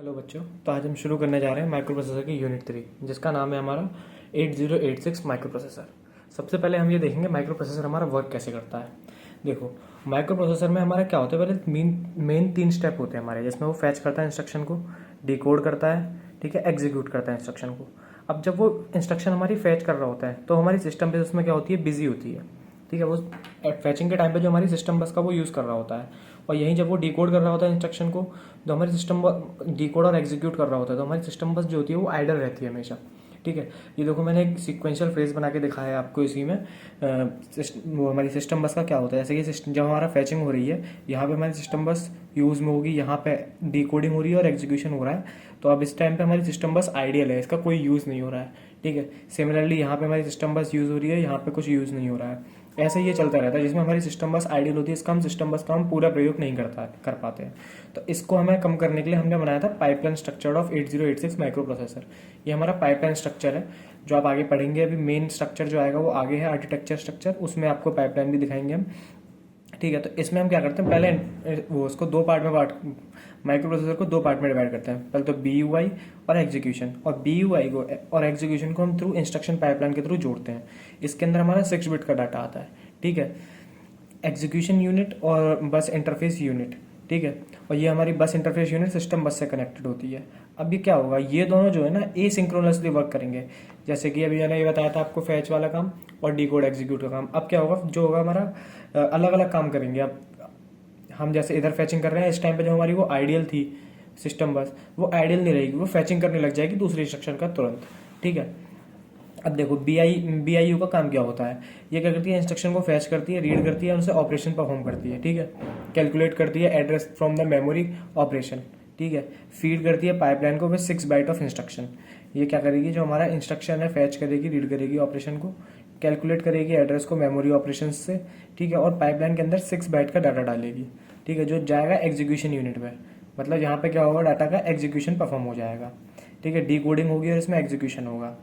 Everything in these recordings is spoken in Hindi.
हेलो बच्चों, तो आज हम शुरू करने जा रहे हैं माइक्रो प्रोसेसर की यूनिट 3, जिसका नाम है हमारा 8086 माइक्रो प्रोसेसर। सबसे पहले हम ये देखेंगे माइक्रो प्रोसेसर हमारा वर्क कैसे करता है। देखो, माइक्रो प्रोसेसर में हमारा क्या होता है, पहले मेन 3 स्टेप होते हैं हमारे, जिसमें वो फैच करता है इंस्ट्रक्शन को, डिकोड करता है, ठीक है, एग्जीक्यूट करता है इंस्ट्रक्शन को। अब जब वो इंस्ट्रक्शन हमारी फैच कर रहा होता है तो हमारी सिस्टम बेस उसमें क्या होती है, बिजी होती है, ठीक है। वो फैचिंग के टाइम पे जो हमारी सिस्टम बस का वो यूज़ कर रहा होता है, और यहीं जब वो डिकोड कर रहा होता है इंस्ट्रक्शन को, तो हमारी सिस्टम डिकोड और एग्जीक्यूट कर रहा होता है, तो हमारी सिस्टम बस जो होती है वो आइडल रहती है हमेशा, ठीक है। ये देखो, मैंने एक सीक्वेंशियल फ्रेज बना के दिखाया है आपको इसी में। वो हमारी सिस्टम बस का क्या होता है, जैसे कि जब हमारा फैचिंग हो रही है, यहाँ पे हमारी सिस्टम बस यूज़ में होगी, यहाँ पे डिकोडिंग हो रही है और एग्जीक्यूशन हो रहा है। तो अब इस टाइम पे हमारी सिस्टम बस आइडियल है, इसका कोई यूज़ नहीं हो रहा है, ठीक है। सिमिलरली यहाँ पे हमारी सिस्टम बस यूज़ हो रही है, यहाँ पे कुछ यूज़ नहीं हो रहा है। ऐसे ही ये चलता रहता है, जिसमें हमारी सिस्टम बस आइडियल होती है, इसका हम सिस्टम बस का हम पूरा प्रयोग नहीं कर पाते हैं। तो इसको हमें कम करने के लिए हमने बनाया था pipeline structure of 8086 micro processor. ये हमारा पाइपलाइन स्ट्रक्चर है, जो आप आगे पढ़ेंगे। अभी मेन स्ट्रक्चर जो आएगा वो आगे है, आर्किटेक्चर स्ट्रक्चर, उसमें आपको पाइपलाइन भी दिखाएंगे हम, ठीक है। तो इसमें हम क्या करते हैं, पहले वो उसको दो पार्ट में माइक्रो प्रोसेसर को दो पार्ट में डिवाइड करते हैं। पहले तो BUI और एग्जीक्यूशन, और BUI को और एग्जीक्यूशन को हम थ्रू इंस्ट्रक्शन पाइपलाइन के थ्रू जोड़ते हैं। इसके अंदर हमारा 6 बिट का डाटा आता है, ठीक है। एग्जीक्यूशन यूनिट और बस इंटरफेस यूनिट, ठीक है। और ये हमारी बस इंटरफेस यूनिट सिस्टम बस से कनेक्टेड होती है। अब ये क्या होगा, ये दोनों जो है ना एसिंक्रोनसली वर्क करेंगे। जैसे कि अभी मैंने ये बताया था आपको, फैच वाला काम और डिकोड एग्जीक्यूट का काम। अब क्या होगा, जो होगा हमारा अलग अलग काम करेंगे। अब हम जैसे इधर फैचिंग कर रहे हैं, इस टाइम पे जो हमारी वो आइडियल थी सिस्टम बस, वो आइडियल नहीं रहेगी, वो फैचिंग करने लग जाएगी दूसरी इंस्ट्रक्शन का तुरंत, ठीक है। अब देखो, BIU का काम क्या होता है, ये क्या करती है, इंस्ट्रक्शन को फैच करती है, रीड करती है, उनसे ऑपरेशन परफॉर्म करती है, ठीक है। कैलकुलेट करती है address from the memory operation, ठीक है। फीड करती है पाइपलाइन को विद 6 बाइट ऑफ इंस्ट्रक्शन। ये क्या करेगी, जो हमारा इंस्ट्रक्शन है फैच करेगी, रीड करेगी ऑपरेशन को, कैलकुलेट करेगी एड्रेस को मेमोरी ऑपरेशन से, ठीक है, और पाइपलाइन के अंदर 6 बाइट का डाटा डालेगी, ठीक है, जो जाएगा एग्जीक्यूशन यूनिट में। मतलब यहाँ पे क्या होगा, डाटा का एग्जीक्यूशन परफॉर्म हो जाएगा, ठीक है। डिकोडिंग होगी और इसमें एग्जीक्यूशन होगा।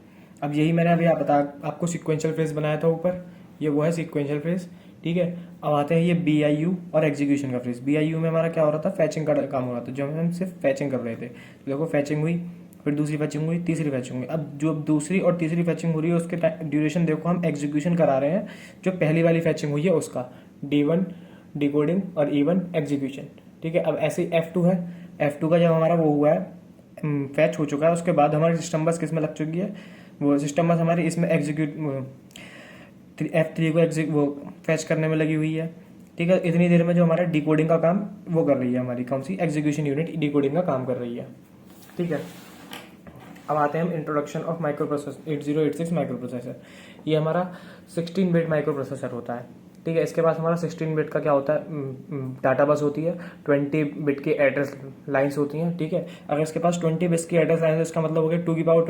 अब यही मैंने अभी आपको सिक्वेंशियल फ्रेज बनाया था ऊपर, ये वो है सिक्वेंशियल फ्रेज, ठीक है। अब आते हैं ये BIU और एग्जीक्यूशन का फ्रेज। BIU में हमारा क्या हो रहा था, फैचिंग का काम हो रहा था, जो हम सिर्फ फैचिंग कर रहे थे। तो देखो, फैचिंग हुई, फिर दूसरी फैचिंग हुई, तीसरी फैचिंग हुई। अब जो दूसरी और तीसरी फैचिंग हो रही है उसके ड्यूरेशन देखो, हम एग्जीक्यूशन करा रहे हैं जो पहली वाली फैचिंग हुई है उसका, D1 डिकोडिंग और E1 एग्जीक्यूशन, ठीक है। अब ऐसे F2 है, F2 का जब हमारा वो हुआ है, फैच हो चुका है, उसके बाद हमारी सिस्टम बस किस में लग चुकी है, वो सिस्टम बस हमारी इसमें F3 को वो फैच करने में लगी हुई है, ठीक है। इतनी देर में जो हमारा डिकोडिंग का काम वो कर रही है, हमारी कौन सी एग्जीक्यूशन यूनिट डिकोडिंग का काम कर रही है, ठीक है। अब आते हैं हम introduction of micro processor 8086 micro processor. ये हमारा 16 बिट माइक्रो प्रोसेसर होता है, ठीक है। इसके पास हमारा 16 बिट का क्या होता है, डाटा बस होती है, 20 बिट की एड्रेस लाइंस होती हैं, ठीक है। अगर इसके पास 20 बिट्स की एड्रेस लाइन्स है, इसका मतलब हो गया 2 की पावर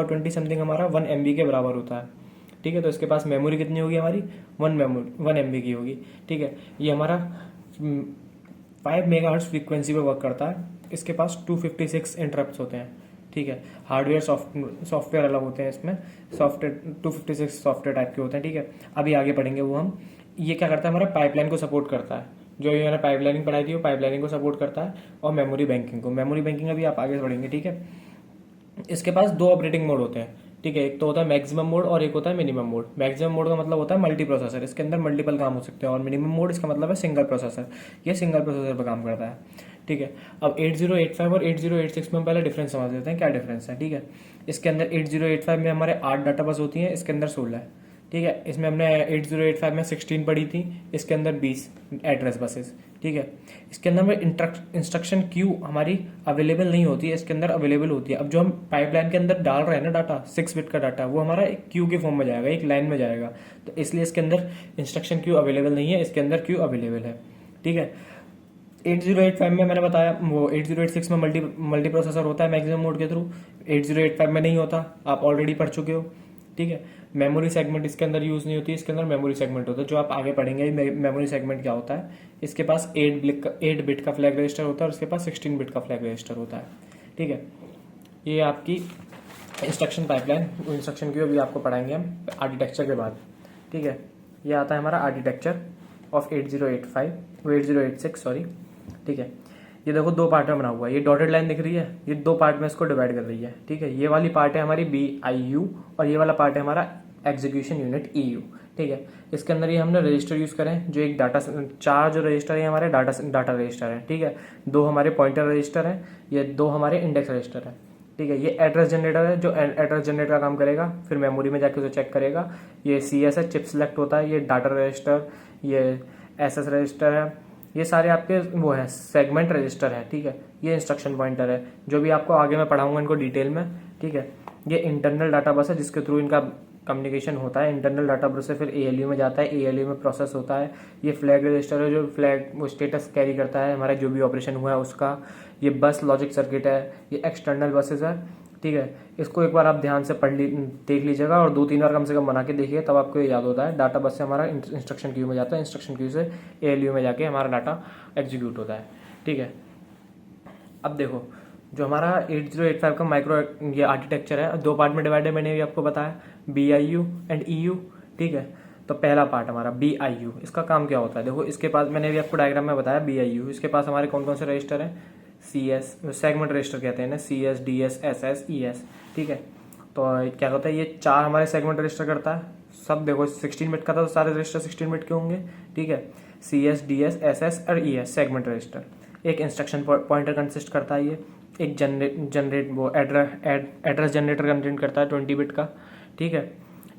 20 समथिंग हमारा 1 MB के बराबर होता है, ठीक है। तो इसके पास मेमोरी कितनी होगी हमारी, 1 MB की होगी, ठीक है। ये हमारा 5 मेगाहर्ट्ज फ्रीक्वेंसी पे वर्क करता है। इसके पास 256 इंटरप्ट्स होते हैं, ठीक है। हार्डवेयर सॉफ्टवेयर अलग होते हैं इसमें, सॉफ्टवेयर 256 सॉफ्टवेयर टाइप के होते हैं, ठीक है। अभी आगे पढ़ेंगे वो हम। ये क्या करता है, हमारा पाइपलाइन को सपोर्ट करता है, जो ये मैंने पाइपलाइनिंग पढ़ाई थी वो पाइपलाइनिंग को सपोर्ट करता है, और मेमोरी बैंकिंग को। मेमोरी बैंकिंग अभी आप आगे पढ़ेंगे, ठीक है। इसके पास 2 ऑपरेटिंग मोड होते हैं, ठीक है। एक तो होता है मैक्सिमम मोड और एक होता है मिनिमम मोड। मैक्सिमम मोड का मतलब होता है मल्टी प्रोसेसर, इसके अंदर मल्टीपल काम हो सकते हैं, और मिनिमम मोड इसका मतलब है सिंगल प्रोसेसर, ये सिंगल प्रोसेसर पर काम करता है, ठीक है। अब 8085 और 8086 में हम पहले डिफरेंस समझ लेते हैं, क्या डिफरेंस है, ठीक है। इसके अंदर 8085 में हमारे 8 डाटा बस होती हैं, इसके अंदर 16 है, ठीक है। इसमें हमने 8085 में 16 पढ़ी थी, इसके अंदर 20 एड्रेस बसेस, ठीक है। इसके अंदर में इंस्ट्रक्शन क्यू हमारी अवेलेबल नहीं होती है, इसके अंदर अवेलेबल होती है। अब जो हम पाइपलाइन के अंदर डाल रहे हैं ना डाटा, 6 बिट का डाटा, वो हमारा एक क्यू के फॉर्म में जाएगा, एक लाइन में जाएगा, तो इसलिए इसके अंदर इंस्ट्रक्शन क्यू अवेलेबल नहीं है, इसके अंदर क्यू अवेलेबल है, ठीक है। 8085 में मैंने बताया, वो 8086 में मल्टी प्रोसेसर होता है मैक्सिमम मोड के थ्रू, 8085 में नहीं होता, आप ऑलरेडी पढ़ चुके हो, ठीक है। मेमोरी सेगमेंट इसके अंदर यूज नहीं होती, इसके अंदर मेमोरी सेगमेंट होता है, जो आप आगे पढ़ेंगे। मेमोरी सेगमेंट क्या होता है, इसके पास 8 बिट का फ्लैग रजिस्टर होता है, और इसके पास 16 बिट का फ्लैग रजिस्टर होता है, ठीक है। ये आपकी इंस्ट्रक्शन पाइपलाइन, इंस्ट्रक्शन की अभी आपको पढ़ाएंगे हम आर्किटेक्चर के बाद, ठीक है। ये आता है हमारा आर्किटेक्चर ऑफ 8086 सॉरी, ठीक है। ये देखो दो पार्ट में बना हुआ है, ये डॉटेड लाइन दिख रही है, ये दो पार्ट में इसको डिवाइड कर रही है, ठीक है। ये वाली पार्ट है हमारी BIU और ये वाला पार्ट है हमारा एग्जीक्यूशन यूनिट EU, ठीक है। इसके अंदर ये हमने रजिस्टर यूज करें जो एक डाटा, चार जो रजिस्टर है हमारे डाटा रजिस्टर है, ठीक है। दो हमारे पॉइंटर रजिस्टर है, ये दो हमारे इंडेक्स रजिस्टर है, ठीक है। ये एड्रेस जनरेटर है जो एड्रेस जनरेटर का काम करेगा, फिर मेमोरी में जाके उसे चेक करेगा। ये CS है, चिप सिलेक्ट होता है। ये डाटा रजिस्टर, ये SS रजिस्टर है, ये सारे आपके वो है सेगमेंट रजिस्टर है, ठीक है। ये इंस्ट्रक्शन पॉइंटर है, जो भी आपको आगे मैं पढ़ाऊंगा इनको डिटेल में, ठीक है। ये इंटरनल डाटा बस है जिसके थ्रू इनका कम्युनिकेशन होता है। इंटरनल डाटा बस से फिर ALU में जाता है, ALU में प्रोसेस होता है। ये फ्लैग रजिस्टर है जो फ्लैग वो स्टेटस कैरी करता है हमारा जो भी ऑपरेशन हुआ है उसका। ये बस लॉजिक सर्किट है, ये एक्सटर्नल बसेस है, ठीक है। इसको एक बार आप ध्यान से देख लीजिएगा और 2-3 बार कम से कम बना के देखिए, तब आपको ये याद होता है। डाटा बस से हमारा इंस्ट्रक्शन क्यू में जाता है, इंस्ट्रक्शन क्यू से ALU में जाके हमारा डाटा एग्जीक्यूट होता है, ठीक है। अब देखो जो हमारा 8085 का माइक्रो ये आर्किटेक्चर है, दो पार्ट में डिवाइड है, मैंने भी आपको बताया, BIU एंड EU, ठीक है। तो पहला पार्ट हमारा BIU, इसका काम क्या होता है, देखो इसके पास मैंने भी आपको डायग्राम में बताया BIU, इसके पास हमारे कौन कौन से रजिस्टर हैं, CS सेगमेंट रजिस्टर कहते हैं ना, CS DS SS ES, ठीक है। तो क्या होता है, ये चार हमारे सेगमेंट रजिस्टर करता है। सब देखो 16 बिट का था तो सारे रजिस्टर 16 बिट के होंगे, ठीक है। CS DS SS और ES सेगमेंट रजिस्टर। एक इंस्ट्रक्शन पॉइंटर कंसिस्ट करता है, ये एक जनरेट वो एड्रेस जनरेटर कंटेंट करता है 20 बिट का, ठीक है।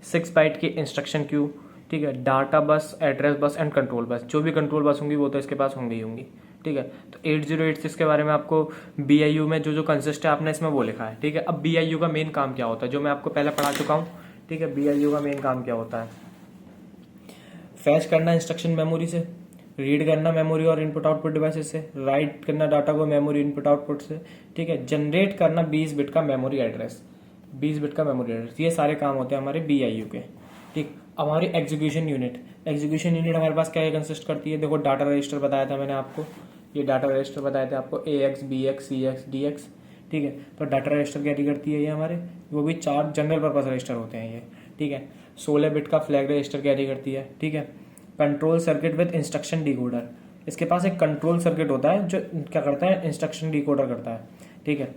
6 बाइट की इंस्ट्रक्शन क्यू, ठीक है। डाटा बस, address bus and control bus, जो भी कंट्रोल बस होंगी वो तो इसके पास होंगी ही होंगी, ठीक है। तो 8086 के बारे में आपको BIU में जो जो कंसिस्ट है आपने इसमें वो लिखा है, ठीक है। अब BIU का मेन काम क्या होता है, जो मैं आपको पहले पढ़ा चुका हूँ, ठीक है। BIU का मेन काम क्या होता है, फैच करना इंस्ट्रक्शन मेमोरी से, रीड करना मेमोरी और इनपुट आउटपुट डिवाइसेस से, राइट करना डाटा को मेमोरी इनपुट आउटपुट से, ठीक है। जनरेट करना 20 बिट का मेमोरी एड्रेस, 20 बिट का मेमोरी एड्रेस, ये सारे काम होते हैं हमारे BIU के, ठीक। हमारी एग्जीक्यूशन यूनिट हमारे पास क्या कंसिस्ट करती है, देखो डाटा रजिस्टर बताया था मैंने आपको, ये डाटा रजिस्टर बताए थे आपको AX BX CX DX, ठीक है। तो डाटा रजिस्टर कैरी करती है ये हमारे, वो भी 4 जनरल पर्पस रजिस्टर होते हैं ये, ठीक है। 16 बिट का फ्लैग रजिस्टर कैरी करती है, ठीक है। Control circuit with instruction decoder, इसके पास एक कंट्रोल सर्किट होता है जो क्या करता है, इंस्ट्रक्शन डिकोडर करता है, ठीक है।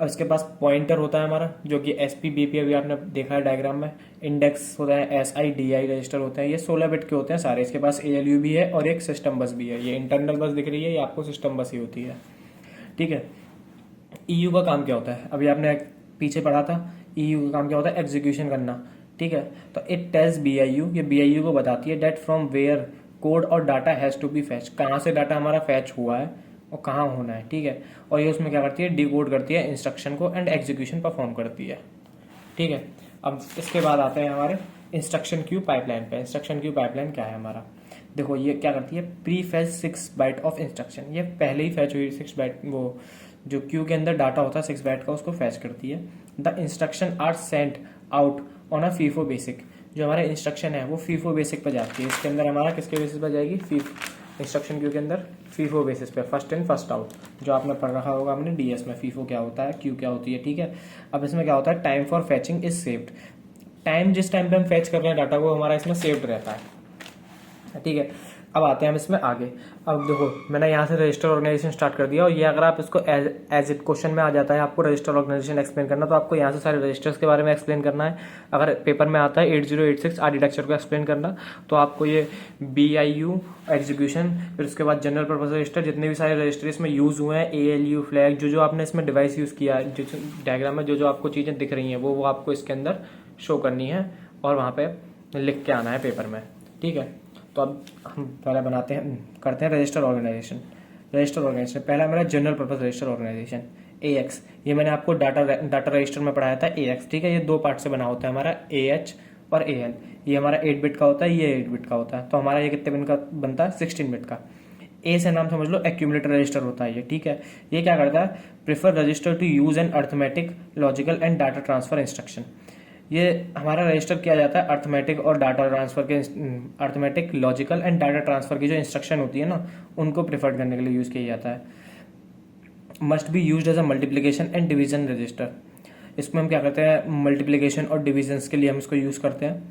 और इसके पास पॉइंटर होता है हमारा जो कि SP BP अभी आपने देखा है डायग्राम में, इंडेक्स होता है SI DI रजिस्टर होते हैं, ये 16 बिट के होते हैं सारे। इसके पास ALU भी है और एक सिस्टम बस भी है, ये इंटरनल बस दिख रही है, ये आपको सिस्टम बस ही होती है, ठीक है। EU का काम क्या होता है, अभी आपने पीछे पढ़ा था, EU का काम क्या होता है, एग्जीक्यूशन करना, ठीक है। तो इट टेल्स BIU, ये BIU को बताती है डेट फ्रॉम वेयर कोड और data has to be fetch, कहाँ से डाटा हमारा फैच हुआ है और कहाँ होना है, ठीक है। और ये उसमें क्या करती है, डिकोड करती है इंस्ट्रक्शन को एंड एग्जीक्यूशन परफॉर्म करती है, ठीक है। अब इसके बाद आते हैं हमारे इंस्ट्रक्शन क्यू पाइपलाइन पे। इंस्ट्रक्शन क्यू पाइपलाइन क्या है हमारा, देखो ये क्या करती है, prefetch 6 byte of instruction, ये पहले ही फैच हुई 6 बाइट, वो जो क्यू के अंदर डाटा होता है 6 बाइट का उसको फैच करती है। The instruction are sent out on a FIFO basic, जो हमारे इंस्ट्रक्शन है वो फीफो बेसिक पर जाती है। इसके अंदर हमारा किसके बेसिस पर जाएगी, इंस्ट्रक्शन क्यू के अंदर फीफो बेसिस पे, फर्स्ट इन फर्स्ट आउट, जो आपने पढ़ रखा होगा हमने DS में, फीफो क्या होता है, क्यू क्या होती है, ठीक है। अब इसमें क्या होता है, time for फैचिंग is saved, time जिस टाइम पे हम फैच कर रहे हैं डाटा को हमारा इसमें सेव्ड रहता है, ठीक है। अब आते हैं हम इसमें आगे। अब देखो मैंने यहाँ से रजिस्टर ऑर्गेनाइजेशन स्टार्ट कर दिया और ये अगर आप इसको एज इट क्वेश्चन में आ जाता है आपको रजिस्टर ऑर्गेनाइजेशन एक्सप्लेन करना, तो आपको यहाँ से सारे रजिस्टर्स के बारे में एक्सप्लेन करना है। अगर पेपर में आता है 8086 आर्किटेक्चर को एक्सप्लेन करना, तो आपको ये BIU एग्जीक्यूशन, फिर उसके बाद जनरल पर्पज रजिस्टर, जितने भी सारे रजिस्टर इसमें यूज हुए हैं, ALU फ्लैग, जो जो आपने इसमें डिवाइस यूज किया है, जो डायग्राम में जो जो आपको चीजें दिख रही हैं वो आपको इसके अंदर शो करनी है और वहाँ पे लिख के आना है पेपर में, ठीक है। तो अब हम पहले करते हैं रजिस्टर ऑर्गेनाइजेशन। पहला मेरा general purpose register organisation AX, ये मैंने आपको डाटा रजिस्टर में पढ़ाया था AX, ठीक है। ये दो पार्ट से बना होता है हमारा, AH और AL। ये हमारा 8 बिट का होता है, ये 8 बिट का होता है। तो हमारा ये कितने बिट का बनता है, 16 बिट का। A से नाम समझ लो एक्यूमुलेटर रजिस्टर होता है ये, ठीक है। ये क्या करता है, prefer register to use an arithmetic logical and data transfer instruction. ये हमारा रजिस्टर किया जाता है अर्थमेटिक और डाटा ट्रांसफर के, arithmetic logical and data transfer की जो इंस्ट्रक्शन होती है ना, उनको प्रेफर करने के लिए यूज किया जाता है। Must be used as a multiplication and division register, इसमें हम क्या करते हैं, मल्टीप्लिकेशन और डिवीजन के लिए हम इसको यूज करते हैं,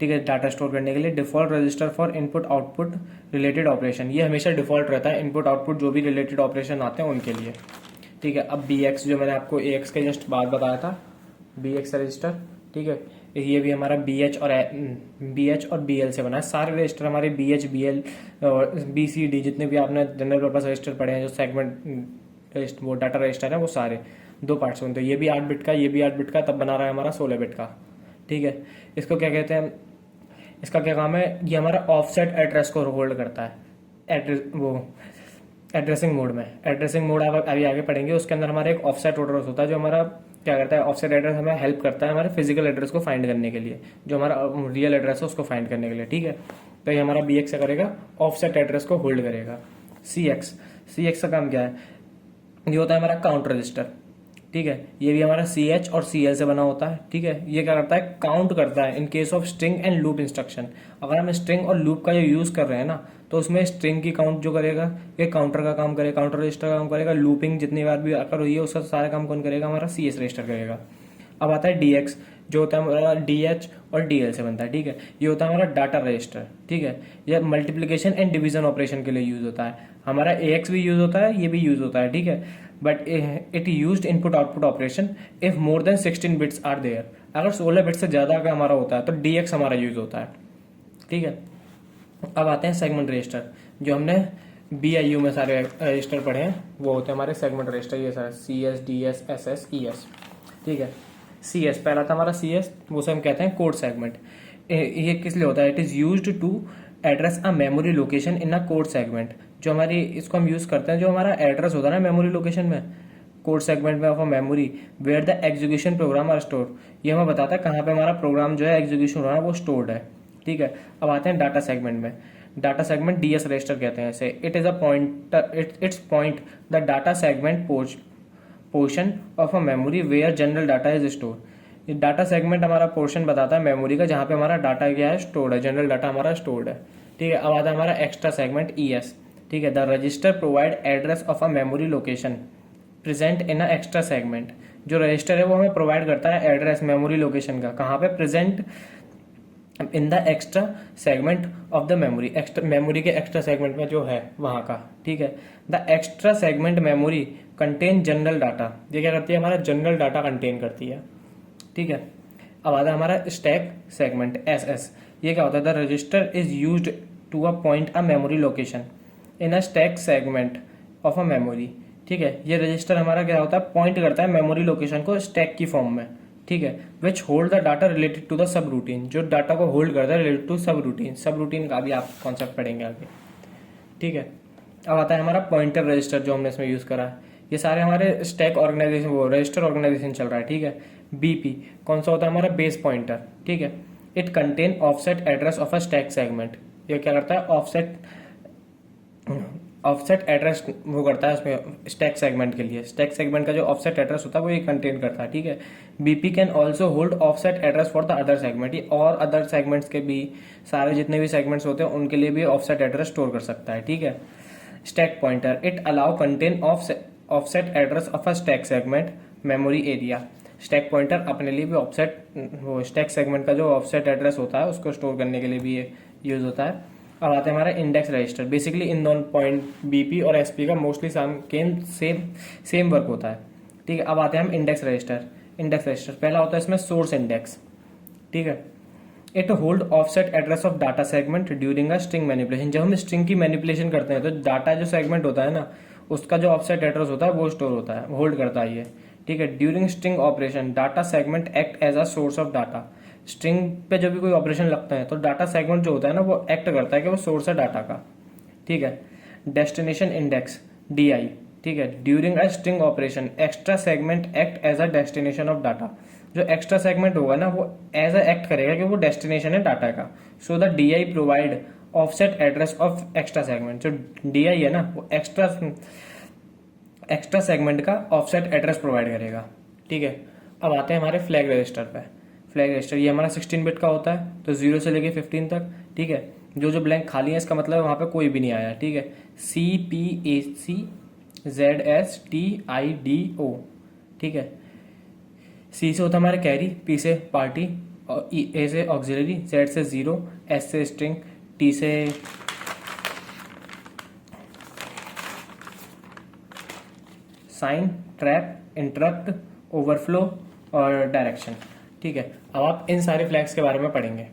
ठीक है, डाटा स्टोर करने के लिए। Default register for input output related operation, ये हमेशा डिफॉल्ट रहता है, इनपुट आउटपुट जो भी रिलेटेड ऑपरेशन आते हैं उनके लिए। ठीक है, अब बी एक्स जो मैंने आपको ए एक्स के जस्ट बाद बताया था, बी एक्स रजिस्टर, ठीक है, ये भी हमारा बी एच और बी एल से बना है। सारे रजिस्टर हमारे बी एच बी एल और बी सी डी जितने भी आपने जनरल पर्पस रजिस्टर पढ़े हैं, जो सेगमेंट वो डाटा रजिस्टर है, वो सारे 2 पार्ट से बनते हैं। ये भी 8 बिट का, ये भी 8 बिट का, तब बना रहा है हमारा 16 बिट का। ठीक है, इसको क्या कहते हैं, इसका क्या काम है, ये हमारा ऑफसेट एड्रेस को होल्ड करता है, एड्रेसिंग मोड में। एड्रेसिंग मोड आप अभी आगे पढ़ेंगे, उसके अंदर हमारा एक ऑफसेट एड्रेस होता है जो हमारा क्या करता है, ऑफसेट एड्रेस हमें हेल्प करता है हमारे फिजिकल एड्रेस को फाइंड करने के लिए, जो हमारा रियल एड्रेस है उसको फाइंड करने के लिए। ठीक है, तो ये हमारा बी एक्स करेगा, ऑफसेट एड्रेस को होल्ड करेगा। सी एक्स का काम क्या है, ये होता है हमारा काउंट रजिस्टर। ठीक है, ये भी हमारा सी एच और सी एल से बना होता है। ठीक है, ये क्या करता है, काउंट करता है in case of string and loop instruction. अगर हम स्ट्रिंग और लूप का जो यूज कर रहे हैं ना, तो उसमें स्ट्रिंग की काउंट जो करेगा, ये काउंटर का काम करेगा, काउंटर रजिस्टर का काम करेगा। लूपिंग जितनी बार भी आकर हुई है उसका सारा काम कौन करेगा, हमारा सी एस रजिस्टर करेगा। अब आता है डी एक्स, जो होता है हमारा डी एच और डी एल से बनता है। ठीक है, ये होता है हमारा डाटा रजिस्टर। ठीक है, ये मल्टीप्लीकेशन एंड डिवीजन ऑपरेशन के लिए यूज होता है। हमारा ए एक्स भी यूज होता है, ये भी यूज होता है। ठीक है, but it used input output operation if more than 16 bits are there. अगर 16 बिट्स से ज्यादा का हमारा होता है तो डी एक्स हमारा यूज होता है। ठीक है, अब आते हैं सेगमेंट रजिस्टर, जो हमने बी आई यू में सारे रजिस्टर पढ़े हैं, वो होते हैं हमारे सेगमेंट रजिस्टर। ये सारे C S, D S, S S, E S. ठीक है, सी एस पहला था हमारा सी एस, वो से हम कहते हैं कोड सेगमेंट। ये किस लिए होता है, it is used to address a memory location in a code segment. जो हमारी इसको हम यूज करते हैं, जो हमारा एड्रेस होता है ना मेमोरी लोकेशन में, कोड सेगमेंट में of a memory where the execution program are store. ये हमें बताता है कहाँ पे हमारा प्रोग्राम जो है एग्जीक्यूशन हो रहा है वो स्टोर्ड है। ठीक है, अब आते हैं डाटा सेगमेंट में। डाटा सेगमेंट डीएस रजिस्टर कहते हैं इसे। It is a pointer, it's point the data segment portion of a memory where general data is store. Data segment हमारा पोर्शन बताता है मेमोरी का जहाँ पे हमारा डाटा क्या है, स्टोर्ड है, जनरल डाटा हमारा स्टोर्ड है। ठीक है, अब आता है हमारा एक्स्ट्रा सेगमेंट ई एस। ठीक है, the register provide address of a memory location present in a extra segment. जो रजिस्टर है वो हमें प्रोवाइड करता है एड्रेस मेमोरी लोकेशन का, कहाँ पे, present in the extra segment of the memory. Extra memory के एक्स्ट्रा सेगमेंट में जो है वहां का। ठीक है, the extra segment memory contain general data. ये क्या करती है, हमारा जनरल डाटा कंटेन करती है। ठीक है, अब आता है हमारा स्टैक सेगमेंट एस एस। ये क्या होता है, the register is used to a point a memory location in a stack segment of a memory. ठीक है, ये रजिस्टर हमारा क्या होता है, पॉइंट करता है मेमोरी लोकेशन को स्टैक की फॉर्म में। ठीक है, which hold the data related to the subroutine. जो डाटा को होल्ड करता है related to subroutine. Subroutine का भी आप कॉन्सेप्ट पढ़ेंगे आगे। ठीक है, अब आता है हमारा पॉइंटर रजिस्टर, जो हमने इसमें यूज करा है। ये सारे हमारे स्टैक ऑर्गेनाइजेशन, वो रजिस्टर ऑर्गेनाइजेशन चल रहा है। ठीक है, बीपी कौन सा होता है, हमारा बेस पॉइंटर। ठीक है, it contain offset address of a stack segment. ये क्या करता है, ऑफसेट एड्रेस वो करता है उसमें स्टैक सेगमेंट के लिए। स्टैक सेगमेंट का जो ऑफसेट एड्रेस होता है वो ये कंटेन करता है। ठीक है, BP can also hold offset address for the other segment. ये और अदर सेगमेंट्स के भी, सारे जितने भी सेगमेंट्स होते हैं उनके लिए भी ऑफसेट एड्रेस स्टोर कर सकता है। ठीक है, stack pointer, it allow contain offset address of a stack segment memory area. Stack pointer अपने लिए भी ऑफसेट, वो स्टैक सेगमेंट का जो ऑफसेट एड्रेस होता है उसको स्टोर करने के लिए भी ये यूज होता है। अब आते हैं हमारा इंडेक्स रजिस्टर। बेसिकली इन दोनों पॉइंट बीपी और एसपी का मोस्टली सेम वर्क होता है। ठीक है, अब आते हैं हम इंडेक्स रजिस्टर। इंडेक्स रजिस्टर पहला होता है इसमें सोर्स इंडेक्स। ठीक है, it hold offset address of data segment during a string manipulation. जब हम स्ट्रिंग की मैनिपुलेशन करते हैं तो डाटा जो सेगमेंट होता है ना, उसका जो ऑफसेट एड्रेस होता है वो स्टोर होता है, होल्ड करता है ये। ठीक है, during string operation data segment act as a source of data. String पे जब भी कोई ऑपरेशन लगता है तो डाटा सेगमेंट जो होता है ना वो एक्ट करता है कि वो सोर्स है डाटा का। ठीक है, डेस्टिनेशन इंडेक्स DI। ठीक है, during a string operation extra segment act as a destination of data. जो एक्स्ट्रा सेगमेंट होगा ना वो एज अ एक्ट करेगा कि वो डेस्टिनेशन है डाटा का। So the DI provide offset address of extra segment. जो DI है ना वो एक्स्ट्रा सेगमेंट का ऑफसेट एड्रेस प्रोवाइड करेगा। ठीक है, अब आते हैं हमारे फ्लैग रजिस्टर पे। फ्लैग रजिस्टर ये हमारा 16 बिट का होता है, तो 0 से लेके 15 तक। ठीक है, जो जो ब्लैंक खाली है इसका मतलब वहां पे कोई भी नहीं आया। ठीक है, CPACZSTIDO। ठीक है, C से होता है हमारा कैरी, P से पार्टी और ए से ऑक्सिलरी, जेड से जीरो, एस से स्ट्रिंग, टी से साइन, ट्रैप, इंटरप्ट, ओवरफ्लो और डायरेक्शन। ठीक है, अब आप इन सारे फ्लैग्स के बारे में पढ़ेंगे।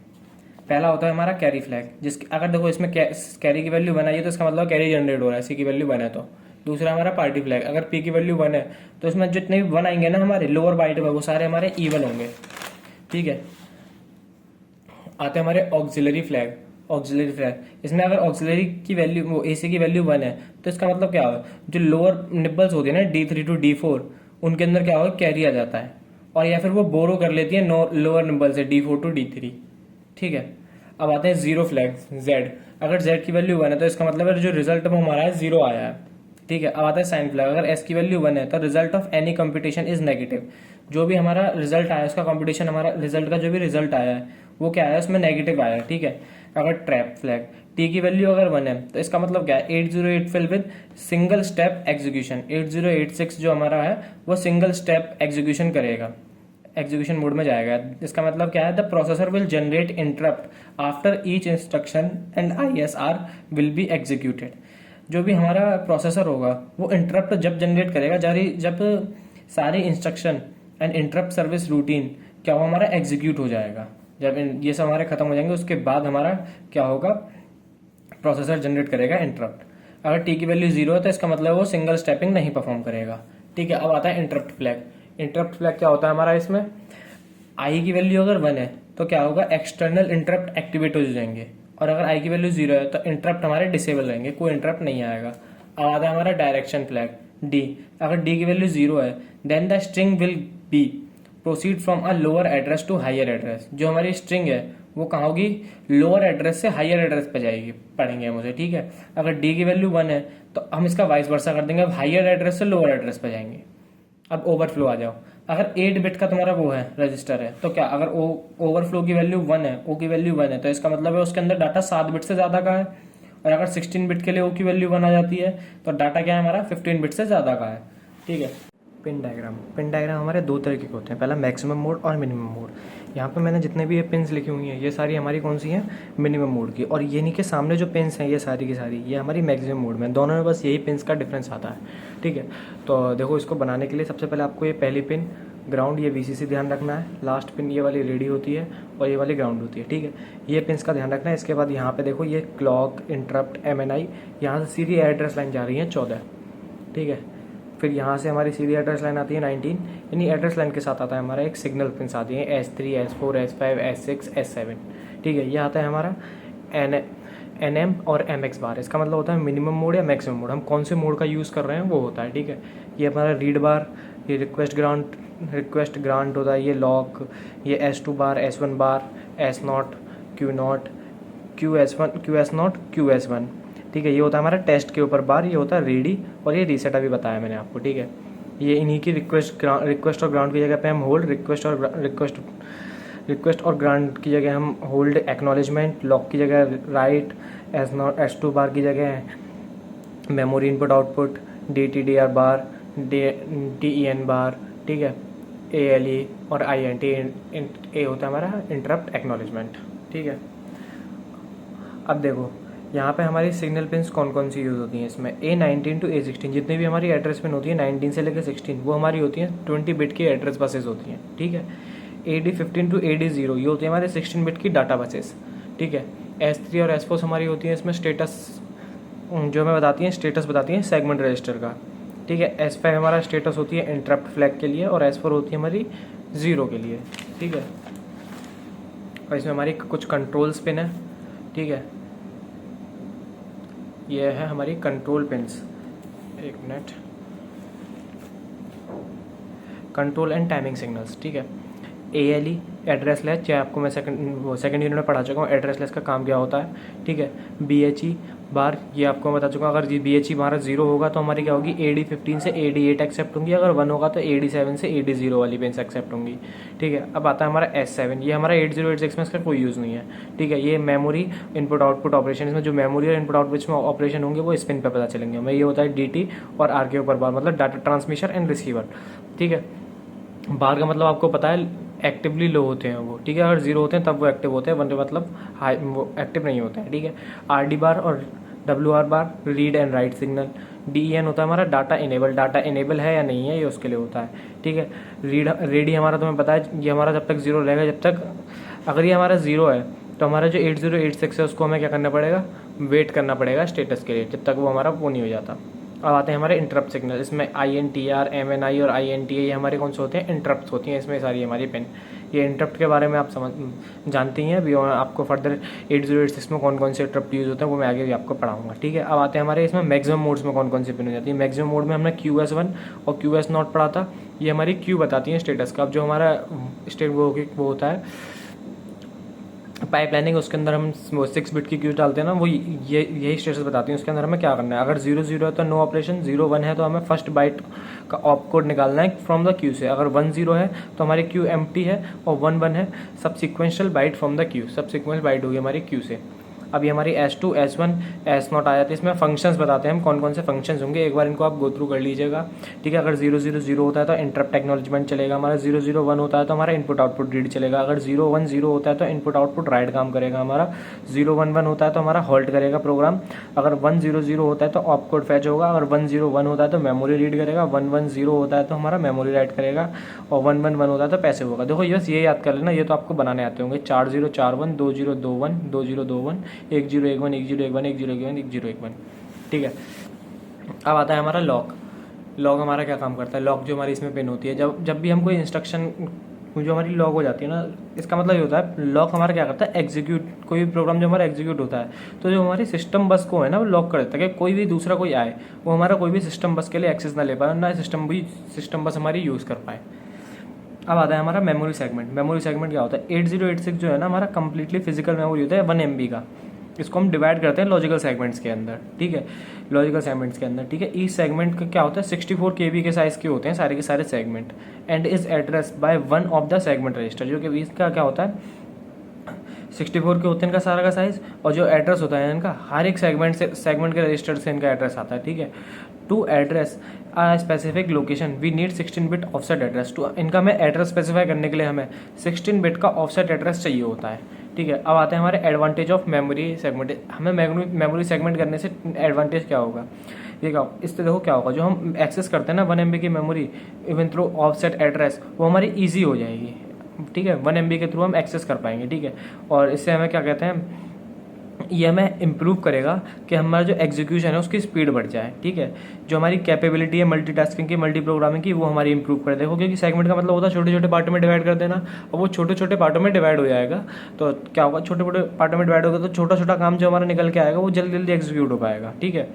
पहला होता है हमारा कैरी फ्लैग, जिसकी अगर देखो इसमें कैरी की वैल्यू 1 आई है तो इसका मतलब कैरी जनरेट हो रहा है, सी की वैल्यू 1 है तो। दूसरा हमारा पार्टी फ्लैग, अगर पी की वैल्यू 1 है तो इसमें जितने भी 1 आएंगे ना हमारे लोअर बाइट में वो सारे हमारे इवन होंगे। ठीक है, आते हैं हमारे ऑक्सिलरी फ्लैग। ऑक्सिलरी फ्लैग, इसमें अगर ऑक्सिलरी की वैल्यू वो एसी की वैल्यू 1 है तो इसका मतलब क्या होगा, जो लोअर निब्बल्स होती है ना D3 टू D4 उनके अंदर क्या होगा, कैरी आ जाता है, और या फिर वो बोरो कर लेती है लोअर निब्बल से D4 टू D3। ठीक है, अब आते हैं जीरो फ्लैग, जेड। अगर जेड की वैल्यू 1 है तो इसका मतलब है जो रिजल्ट में हमारा है जीरो आया है। ठीक है, अब आता है साइन फ्लैग, अगर एस की वैल्यू 1 है तो result of any competition is negative. जो भी हमारा रिजल्ट आया उसका कंपटीशन, हमारा रिजल्ट का जो भी रिजल्ट आया है वो क्या है, उसमें नेगेटिव आया है। ठीक है, अगर ट्रैप फ्लैग, टी की वैल्यू अगर 1 है तो इसका मतलब क्या है, 808 fill with single step execution. 8086 जो हमारा है वो सिंगल स्टेप एग्जीक्यूशन करेगा, एग्जीक्यूशन मोड में जाएगा। इसका मतलब क्या है, the processor will generate interrupt after each instruction and ISR will be executed. जो भी हमारा प्रोसेसर होगा वो इंटरप्ट जब जनरेट करेगा जब सारी instruction and interrupt service routine क्या हो हमारा एग्जीक्यूट हो जाएगा। जब ये सब हमारे खत्म हो जाएंगे उसके बाद हमारा क्या होगा, प्रोसेसर जनरेट करेगा इंटरप्ट। अगर टी की वैल्यू 0 है तो इसका मतलब वो सिंगल स्टेपिंग नहीं परफॉर्म करेगा। ठीक है, अब आता है इंटरप्ट फ्लैग। इंटरप्ट फ्लैग क्या होता है हमारा, इसमें आई की वैल्यू अगर 1 है तो क्या होगा, एक्सटर्नल इंटरप्ट एक्टिवेट हो जाएंगे, और अगर आई की वैल्यू 0 है तो इंटरप्ट हमारे डिसेबल रहेंगे, कोई इंटरप्ट नहीं आएगा। अब आता है हमारा डायरेक्शन फ्लैग, डी। अगर डी की वैल्यू 0 है then the string will be proceed from a lower address to higher address. जो हमारी स्ट्रिंग है वो कहाँ होगी, लोअर एड्रेस से हायर एड्रेस पे जाएगी, पढ़ेंगे हम उसे। ठीक है, अगर डी की वैल्यू 1 है तो हम इसका वाइस वर्सा कर देंगे, अब हायर एड्रेस से लोअर एड्रेस पे जाएंगे। अब ओवरफ्लो आ जाओ, अगर 8 बिट का तुम्हारा वो है रजिस्टर है तो क्या, अगर ओवरफ्लो की वैल्यू 1 है, ओ की वैल्यू 1 है तो इसका मतलब है उसके अंदर डाटा 7 बिट से ज्यादा का है, और अगर 16 बिट के लिए ओ की वैल्यू 1 आ जाती है तो डाटा क्या है हमारा 15 बिट से ज्यादा का है। ठीक है, पिन डायग्राम। पिन डायग्राम हमारे दो तरीके के होते हैं, पहला मैक्सिमम मोड और मिनिमम मोड। यहाँ पे मैंने जितने भी ये पिन्स लिखी हुई हैं ये सारी हमारी कौन सी हैं, मिनिमम मोड की, और ये नहीं कि सामने जो पिन्स हैं ये सारी की सारी ये हमारी मैक्सिमम मोड में, दोनों में बस यही पिन्स का डिफरेंस आता है। ठीक है, तो देखो इसको बनाने के लिए सबसे पहले आपको ये पहली पिन ग्राउंड, ये VCC ध्यान रखना है, लास्ट पिन ये वाली रेडी होती है और ये वाली ग्राउंड होती है। ठीक है, ये पिन्स का ध्यान रखना है। इसके बाद यहाँ पे देखो ये क्लॉक, इंटरप्ट, MNI, यहाँ से सीधी एड्रेस लाइन जा रही है 14। ठीक है, फिर यहाँ से हमारी सीधी एड्रेस लाइन आती है 19, यानी एड्रेस लाइन के साथ आता है हमारा एक सिग्नल पिन्स आती है S3, S4, S5, S6, S7। ठीक है, ये आता है हमारा NM और MX बार। इसका मतलब होता है मिनिमम मोड या मैक्सिमम मोड, हम कौन से मोड का यूज़ कर रहे हैं वो होता है। ठीक है, ये हमारा रीड बार, ये रिक्वेस्ट ग्रांट होता है, ये लॉक, ये S2 बार, S1 बार, S0, Q0, QS0, QS1। ठीक है, ये होता है हमारा टेस्ट के ऊपर बार, ये होता है रेडी, और ये रीसेट अभी बताया मैंने आपको। ठीक है, ये इन्हीं की रिक्वेस्ट और ग्राउंड की जगह पे हम होल्ड, रिक्वेस्ट और ग्रांट की जगह हम होल्ड, एक्नॉलेजमेंट, लॉक की जगह राइट, S2 बार की जगह मेमोरी इनपुट आउटपुट, DTDR बार, DEN बार। ठीक है, ALE और INT, ए होता है हमारा इंटरप्ट एक्नॉलेजमेंट। ठीक है, अब देखो यहाँ पे हमारी सिग्नल पिन्स कौन कौन सी यूज़ होती हैं इसमें, A19 टू A16 जितनी भी हमारी एड्रेस पिन होती है 19 से लेकर 16 वो हमारी होती हैं 20 बिट की एड्रेस बसेस होती हैं। ठीक है, AD15 टू AD0 ये होती है हमारे 16 बिट की डाटा बसेस। ठीक है, S3 और S4 हमारी होती हैं इसमें स्टेटस, जो हमें बताती हैं स्टेटस बताती हैं सेगमेंट रजिस्टर का। ठीक है, S5 हमारा स्टेटस होती है इंटरप्ट फ्लैग के लिए, और S4 होती है हमारी 0 के लिए। ठीक है, और इसमें हमारी कुछ कंट्रोल्स पिन है। ठीक है, ये है हमारी कंट्रोल पिन्स, एक minute, control and timing signals. ठीक है, ALE एड्रेस लेस, चाहे आपको मैं सेकंड यूनिट में पढ़ा चुका हूँ एड्रेस लेस का काम क्या होता है। ठीक है, BHE बार, ये आपको मैं बता चुका हूँ, अगर BHE हमारा 0 होगा तो हमारी क्या होगी, AD15 से AD8 एक्सेप्ट होंगी, अगर 1 होगा तो AD7 से AD0 वाली पिन्स एक्सेप्ट होंगी। ठीक है, अब आता है हमारा S7, ये हमारा 8086 में इसका कोई यूज़ नहीं है। ठीक है, ये मेमोरी इनपुट आउटपुट ऑपरेशन, इसमें जो मेमोरी और इनपुट आउटपुट में ऑपरेशन होंगे वो इस पिन पर पता चलेंगे हमें। ये होता है DT और R के ऊपर बार, मतलब डाटा ट्रांसमिशन एंड रिसीवर। ठीक है, बार का मतलब आपको पता है एक्टिवली लो होते हैं वो, ठीक है। अगर 0 होते हैं तब वो एक्टिव होते हैं, वरना मतलब हाई वो एक्टिव नहीं होते हैं, ठीक है। RD बार और WR bar read and write signal. DEN होता है हमारा डाटा इनेबल है या नहीं है, ये उसके लिए होता है, ठीक है। रेडी हमारा तुम्हें पता है, ये हमारा जब तक 0 रहेगा, जब तक अगर ये हमारा 0 है तो हमारा जो 8086 है उसको हमें क्या करना पड़ेगा, वेट करना पड़ेगा स्टेटस के लिए, जब तक वो हमारा वो नहीं हो जाता। अब आते हैं हमारे इंटरप्ट सिग्नल। इसमें INTR, MNI और INTA ये हमारे कौन से होते हैं, इंटरप्ट होती हैं इसमें सारी हमारी पिन। ये इंटरप्ट के बारे में आप जानती हैं अभी, और आपको फर्दर 8086 में कौन कौन से इंटरप्ट यूज़ होते हैं वो मैं आगे भी आपको पढ़ाऊंगा, ठीक है। अब आते हैं हमारे इसमें मैक्सिमम मोड्स में कौन कौन सी पिन हो जाती है। मैक्सिमम मोड में हमने QS1 और QS0 पढ़ा था, ये हमारी क्यू बताती है स्टेटस का। अब जो हमारा स्टेट वो होता है पाइपलाइनिंग, उसके अंदर हम वो 6 बिट की क्यू डालते हैं ना, वो यही स्टेटस बताती है। उसके अंदर हमें क्या करना है, अगर 0 है तो नो ऑपरेशन, 0 1 है तो हमें फर्स्ट बाइट का ऑप कोड निकालना है फ्रॉम द क्यू से। अगर 1 0 है तो हमारी क्यू एम्प्टी है, और 1 1 है subsequential byte from the queue, subsequential byte होगी हमारी क्यू से। अभी हमारी S2 S1 S0 आ जाती है। इसमें फंक्शंस बताते हैं हम कौन कौन से फंक्शंस होंगे, एक बार इनको आप गो थ्रू कर लीजिएगा, ठीक है। अगर 0 0 0 होता है तो इंटरप्ट एक्नॉलेजमेंट चलेगा हमारा, 0 0 1 होता है तो हमारा इनपुट आउटपुट रीड चलेगा, अगर 0 1 0 होता है तो इनपुट आउटपुट राइट काम करेगा हमारा, 0 1 1 होता है तो हमारा हॉल्ट करेगा प्रोग्राम, अगर 1 0 0 होता है तो ऑप कोड फैच होगा, अगर 1 0 1 होता है तो मेमोरी रीड करेगा, 1 1 0 होता है तो हमारा मेमोरी राइट करेगा, और 1 1 1 होता है तो पैसिव होगा। देखो बस ये याद कर लेना, ये तो आपको बनाने आते होंगे। 4 0 4 1 2 0 2 1 2 0 2 1 1 0 1 1 1 0 1 1 1 0 1 1 1 0 1 1, ठीक है। अब आता है हमारा लॉक। लॉक हमारा क्या काम करता है, लॉक जो हमारी इसमें पिन होती है, जब भी हम कोई इंस्ट्रक्शन जो हमारी लॉक हो जाती है ना, इसका मतलब ये होता है लॉक हमारा क्या करता है, एग्जीक्यूट, कोई भी प्रोग्राम जो हमारा एग्जीक्यूट होता है तो जो हमारी सिस्टम बस को है ना वो लॉक कर देता है कि कोई भी दूसरा कोई आए वो हमारा कोई भी सिस्टम बस के लिए एक्सेस ना ले पाए, ना सिस्टम बस हमारी यूज़ कर पाए। अब आता है हमारा मेमोरी सेगमेंट। मेमोरी सेगमेंट क्या होता है, 8086 जो है ना हमारा कंप्लीटली फिजिकल मेमोरी होता है 1 MB का। इसको हम डिवाइड करते हैं लॉजिकल सेगमेंट्स के अंदर, ठीक है, लॉजिकल सेगमेंट्स के अंदर, ठीक है। ईच सेगमेंट का क्या होता है, 64 KB के साइज के होते हैं सारे के सारे segment, and is address by one of the segment register, जो कि इसका क्या होता है 64 के होते हैं इनका सारा का साइज, और जो एड्रेस होता है इनका हर एक सेगमेंट के रजिस्टर से इनका एड्रेस आता है, ठीक है। To address a specific location we need 16 bit offset address. To इनका हमें एड्रेस स्पेसिफाई करने के लिए हमें 16 बिट का ऑफसेट एड्रेस चाहिए होता है, ठीक है। अब आते हैं हमारे एडवांटेज ऑफ मेमोरी सेगमेंट। हमें मेमोरी सेगमेंट करने से एडवांटेज क्या होगा, ये क्या, इससे देखो क्या होगा, जो हम एक्सेस करते हैं ना 1 MB की memory even through offset address, वो हमारी ईजी हो जाएगी, ठीक है। 1 MB के थ्रू हम एक्सेस कर पाएंगे, ठीक है। और इससे हमें क्या कहते हैं, ये हमें इम्प्रूव करेगा कि हमारा जो एग्जीक्यूशन है उसकी स्पीड बढ़ जाए, ठीक है। जो हमारी कैपेबिलिटी है मल्टीटास्किंग की, मल्टी प्रोग्रामिंग की, वो हमारी इंप्रूव कर देखो, क्योंकि सेगमेंट का मतलब होता है छोटे छोटे पार्टों में डिवाइड कर देना। और वो छोटे छोटे पार्टों में डिवाइड हो जाएगा तो क्या होगा, छोटे छोटे पार्टों में डिवाइड होगा तो छोटा छोटा काम जो हमारा निकल के आएगा वो जल्दी जल्दी एग्जीक्यूट हो पाएगा, ठीक है।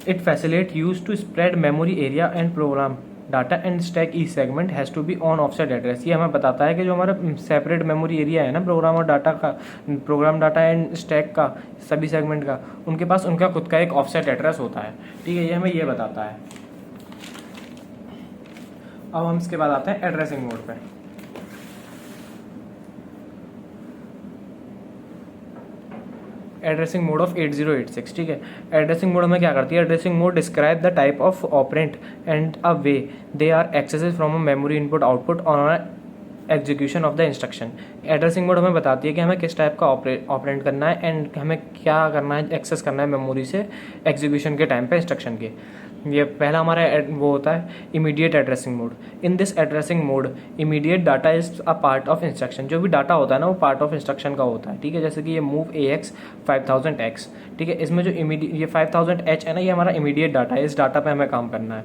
It facilitate use to spread memory area and program data and stack each segment has to be on offset address. ये हमें बताता है कि जो हमारा सेपरेट मेमोरी एरिया है ना प्रोग्राम और डाटा का, प्रोग्राम डाटा एंड स्टैक का, सभी सेगमेंट का, उनके पास उनका खुद का एक ऑफसेट एड्रेस होता है, ठीक है। ये हमें ये बताता है। अब हम इसके बाद आते हैं एड्रेसिंग मोड पे। एड्रेसिंग मोड ऑफ 8086, ठीक है। एड्रेसिंग मोड में क्या करती है, addressing mode describe the type of operand and a way they are accesses from a memory input output on execution of the instruction. एड्रेसिंग मोड हमें बताती है कि हमें किस टाइप का ऑपरेंट करना है एंड हमें क्या करना है, एक्सेस करना है मेमोरी से एग्जीक्यूशन के टाइम पे इंस्ट्रक्शन के। ये पहला हमारा वो होता है immediate addressing mode. In this addressing mode immediate data is a part of instruction. जो भी डाटा होता है ना वो पार्ट ऑफ इंस्ट्रक्शन का होता है, ठीक है। जैसे कि ये मूव AX 5000X, ठीक है। इसमें जो ये 5000H है ना, ये हमारा इमीडिएट डाटा है, इस डाटा पे हमें काम करना है,